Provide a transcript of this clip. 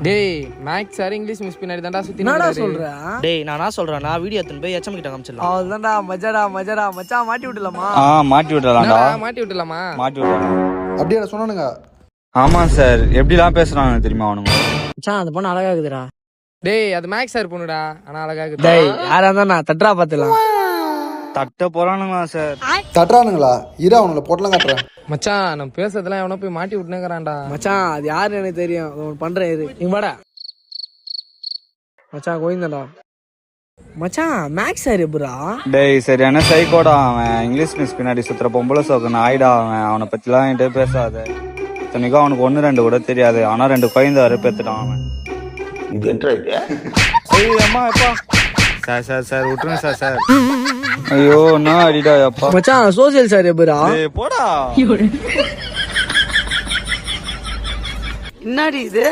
டேய் maths sir English miss பின்னாடி தான்டா சுத்தி என்னடா சொல்ற? டேய் நான் சொல்றேன், நான் வீடியோ எடுத்துன்னு போய் எச்எம் கிட்ட காமிச்சிடலாம். அவ்வளவுதான்டா. மஜாடா மச்சான் மாட்டி விடலாமா? மாட்டி விடலாம்டா. மாட்டி விட்டுலாமா? மாட்டி விடலாம். அப்படியே சொன்னானுங்க. ஆமா சார், எப்படிலாம் பேசுறாங்க தெரியுமா அவனுங்க? மச்சான் அந்த பொண்ணு அழகா இருக்குதுடா. டேய் அது மேக்ஸ் சார் பொண்ணுடா, ஆனா அழகா இருக்கு. டேய் யாரா இருந்தா நான் தட்டரா பாத்துலாம். தட்ட போறானுங்களா சார்? தட்டுறானுங்களா? இரு அவனுங்கள போட்டலாம் காட்டுறேன். மச்சான் நம்ம பேசுறதெல்லாம் எவனோ போய் மாட்டி விட்டுனேங்கறான்டா. மச்சான் அது யாருன்னு எனக்கு தெரியும். அவன் பண்றேன் இரு. இங்க வாடா. மச்சான் கோயிந்தடா. மச்சான் மேக்ஸ் சார் எப்படா? டேய் சரியான சைக்கோடா அவன். இங்கிலீஷ் மிஸ் பின்னாடி சுத்துற பொம்பளை சோக்கன் ஆயிடா அவன். அவனை பத்திலாம் என்கிட்ட பேசாத. இத்தனைக்கும் அவனுக்கு 1-2 கூட தெரியாது. ஆனா 2 குழந்தை வரை பெத்துட்டான் அவன். அம்மா அப்பா சார் விட்டுருங்க சார். ஐயோ என்ன அடிடா அப்பா. மச்சான் சோசியல் சார் எப்படா? போடா. என்னடி இது?